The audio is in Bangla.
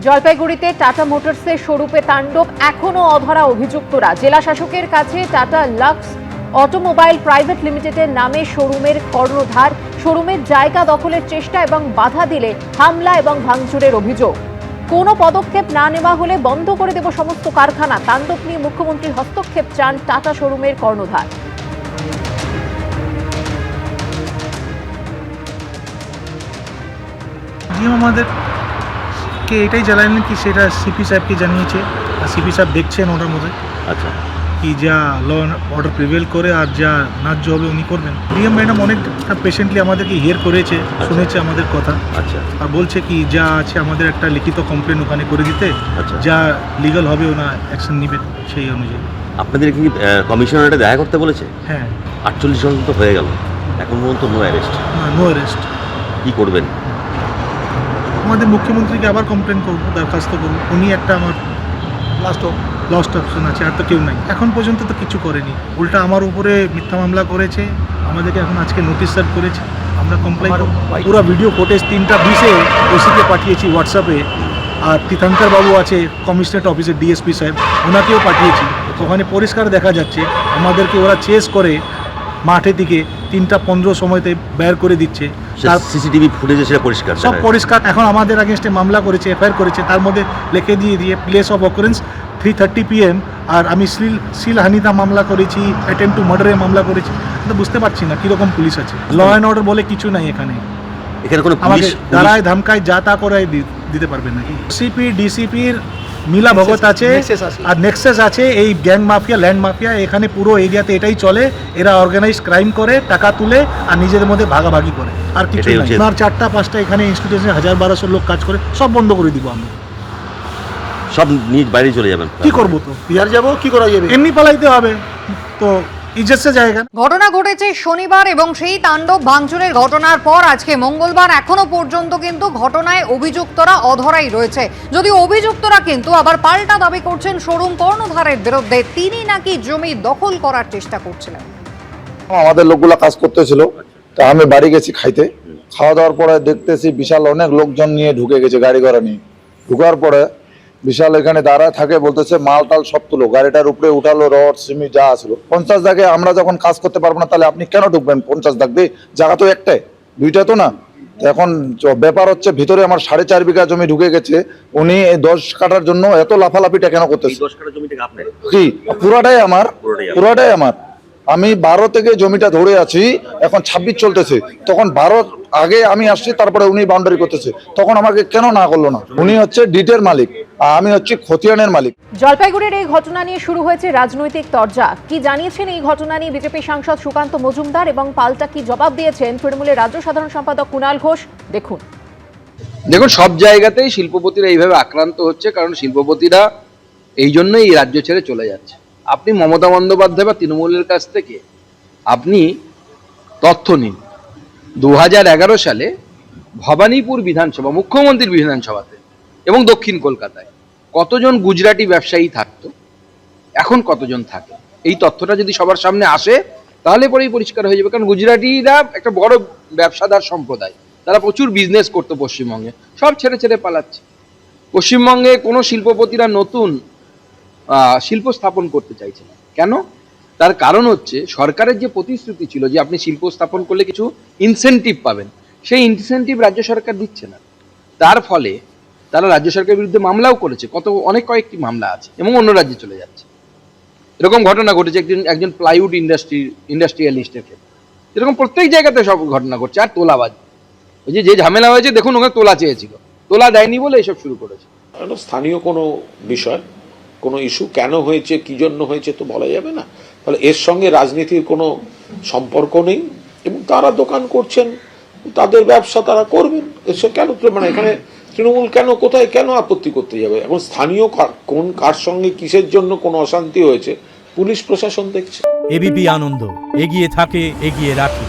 জলপাইগুড়িতে টাটা মোটরসের শোরুমে তাণ্ডব, এখনো অধরা অভিযুক্তরা। জেলা শাসকের কাছে টাটা লাক্স অটোমোবাইল প্রাইভেট লিমিটেডের নামে শোরুমের কর্ণধার, শোরুমের জায়গা দখলের চেষ্টা এবং বাধা দিলে হামলা এবং ভাঙচুরের অভিযোগ। কোনো পদক্ষেপ না নেওয়া হলে বন্ধ করে দেব সমস্ত কারখানা। তাণ্ডব নিয়ে মুখ্যমন্ত্রীর হস্তক্ষেপ চান টাটা শোরুমের কর্ণধার। আমাদেরকে এটাই জানালেন কি সেটা সিপি সাহেবকে জানিয়েছে, আর সিপি সাহেব দেখছেন ওটার মধ্যে। আচ্ছা, কি যা ল অর্ডার প্রিভেল করে আর যা ন্যায্য হবে উনি করবেন। ডিএম ম্যাডাম অনেকটা পেশেন্টলি আমাদেরকে হিয়ার করেছে, শুনেছে আমাদের কথা। আচ্ছা, আর বলছে কি যা আছে আমাদের একটা লিখিত কমপ্লেন ওখানে করে দিতে, যা লিগাল হবে ওনা অ্যাকশন নেবে সেই অনুযায়ী। আপনাদের কি কমিশনারটা দেখা করতে বলেছে? হ্যাঁ, 48 জন তো হয়ে গেল, এখন পর্যন্ত নো অ্যারেস্ট। না, নো অ্যারেস্ট। কী করবেন? আমাদের মুখ্যমন্ত্রীকে আবার কমপ্লেন করবো, দরখাস্ত করবো। উনি একটা আমার লাস্ট অপশন আছে, আর তো কেউ নাই। এখন পর্যন্ত তো কিছু করেনি, উল্টা আমার উপরে মিথ্যা মামলা করেছে, আমাদেরকে এখন আজকে নোটিশ সার্ভ করেছে। আমরা কমপ্লেন পুরো ভিডিও ফুটেজ 3:20 ওসিকে পাঠিয়েছি হোয়াটসঅ্যাপে। আর তীর্থঙ্কর বাবু আছে কমিশনারেট অফিসের ডিএসপি সাহেব, ওনাকেও পাঠিয়েছি। ওখানে পরিষ্কার দেখা যাচ্ছে আমাদেরকে ওরা চেস করে মাঠে দিকে 3:15 সময়তে বের করে দিচ্ছে। সিসিটিভি ফুটেজে সেটা পরিষ্কার, সব পরিষ্কার। এখন আমাদের আগেনস্টে মামলা করেছে, এফআইআর করেছে, তার মধ্যে লিখে দিয়ে প্লেস অফ অকারেন্স 3:30 PM। আর আমি শ্লীলহানিতা মামলা করেছি, অ্যাটেম্প টু মার্ডারের মামলা করেছি। তো বুঝতে পারছি না কীরকম পুলিশ আছে। ল অ্যান্ড অর্ডার বলে কিছু নাই এখানে। কোনো আমাকে দাঁড়ায় ধামকায় যা তা করে দিতে পারবেন নাকি? সিপি ডিসিপির মিলা ভগত আছে আর নেক্সাস আছে। এই গ্যাং মাফিয়া, ল্যান্ড মাফিয়া এখানে পুরো এরিয়াতে এটাই চলে। এরা অর্গানাইজ ক্রাইম করে, টাকা তুলে আর নিজেদের মধ্যে ভাগাভাগি করে, আর কিছু না। আপনার 4টা-5টা এখানে ইনস্টিটিউশনে 1000-1200 লোক কাজ করে, সব বন্ধ করে দিব আমরা। সব নিজ বাইরে চলে যাবেন। কি করবো? তো বিহার যাবো, কি করা যাবে? এমনি পালাইতে হবে তো ইজ্জতসে জায়গা। ঘটনা ঘটেছে শনিবার এবং সেই তাণ্ডব ভাঙচুরের ঘটনার পর আজকে মঙ্গলবার এখনো পর্যন্ত কিন্তু ঘটনায় অভিযুক্তরা অধরাই রয়েছে। যদি অভিযুক্তরা কিন্তু আবার পাল্টা দাবি করছেন শোরুম কর্ণধারের বিরুদ্ধে, তিনি নাকি জমি দখল করার চেষ্টা করছিলেন। আমাদের লোকগুলা কাজ করতেছিল, তা আমি বাড়ি গেছি খাইতে। খাওয়া দাওয়ার পরে দেখতেছি বিশাল অনেক লোকজন নিয়ে ঢুকে গেছে, গাড়ি ঘোড়া নিয়ে। ঢুকার পরে বিশাল এখানে দাঁড়ায় থাকে, বলতেছে মাল টাল সব তুলো। গাড়িটার উপরে উঠালো রড সিমি যা আসলো। 50 দাগে আমরা যখন কাজ করতে পারবো না, তাহলে আপনি কেন ঢুকবেন 50 দাগ দিয়ে? জায়গা তো একটাই, দুইটা তো না। এখন ব্যাপার হচ্ছে ভিতরে আমার 4.5 বিঘা জমি ঢুকে গেছে। উনি 10 কাঠার জন্য এত লাফালাফিটা কেন করতেছে? 10 কাঠা জমিটা আপনার? কি পুরাটাই আমার, পুরাটাই আমার। আমি 12 থেকে জমিটা ধরে আছি, এখন 26 চলতেছে। তখন 12 আগে আমি আসছি, তারপরে উনি বাউন্ডারি করতেছে। তখন আমাকে কেন না করলো না? উনি হচ্ছে ডিটের মালিক, আমি হচ্ছে খতিয়ানের মালিক। জলপাইগুড়ির এই ঘটনা নিয়ে শুরু হয়েছে রাজনৈতিক তরজা। কি জানিয়েছেন এই ঘটনা নিয়ে বিজেপি সাংসদ সুকান্ত মজুমদার, এবং পাল্টা কি জবাব দিয়েছেন তৃণমূলের রাজ্য সাধারণ সম্পাদক কুণাল ঘোষ? দেখুন, সব জায়গাতেই শিল্পপতিরা এইভাবে আক্রান্ত হচ্ছে, কারণ শিল্পপতিরা এই জন্যই এই রাজ্য ছেড়ে চলে যাচ্ছে। আপনি মমতা বন্দ্যোপাধ্যায় বা তৃণমূলের কাছ থেকে আপনি তথ্য নিন। 2011 সালে ভবানীপুর বিধানসভা, মুখ্যমন্ত্রীর বিধানসভাতে এবং দক্ষিণ কলকাতায় কতজন গুজরাটি ব্যবসায়ী থাকতো, এখন কতজন থাকে, এই তথ্যটা যদি সবার সামনে আসে তাহলে পরেই পরিষ্কার হয়ে যাবে। কারণ গুজরাটিরা একটা বড় ব্যবসাদার সম্প্রদায়, তারা প্রচুর বিজনেস করতো পশ্চিমবঙ্গে, সব ছেড়ে ছেড়ে পালাচ্ছে। পশ্চিমবঙ্গে কোনো শিল্পপতিরা নতুন শিল্প স্থাপন করতে চাইছে না। কেন? তার কারণ হচ্ছে সরকারের যে প্রতিশ্রুতি ছিল যে আপনি শিল্প স্থাপন করলে কিছু ইনসেনটিভ পাবেন, সেই ইনসেনটিভ রাজ্য সরকার দিচ্ছে না। তার ফলে তারা রাজ্য সরকারের বিরুদ্ধে মামলাও করেছে, কয়েকটি মামলা আছে, এবং অন্য রাজ্যে চলে যাচ্ছে। এরকম ঘটনা ঘটেছে একজন প্লাইউড ইন্ডাস্ট্রিয়ালিস্টের ক্ষেত্রে। এরকম প্রত্যেক জায়গাতে সব ঘটনা ঘটছে। আর তোলাবাজি, ওই যে ঝামেলা হয়েছে, দেখুন ওখানে তোলা চেয়েছিল, তোলা দেয়নি বলে এসব শুরু করেছে। স্থানীয় কোনো বিষয়, কোনো ইস্যু কেন হয়েছে, কি জন্য হয়েছে তো বলা যাবে না। ফলে এর সঙ্গে রাজনীতির কোনো সম্পর্ক নেই, এবং তারা দোকান করছেন, তাদের ব্যবসা তারা করবেন। এসব কেন, মানে এখানে তৃণমূল কেন, কোথায় কেন আপত্তি করতে যাবে? এখন স্থানীয় কোন কার সঙ্গে কিসের জন্য কোনো অশান্তি হয়েছে পুলিশ প্রশাসন দেখছে। এবিপি আনন্দ, এগিয়ে থাকে, এগিয়ে রাখে।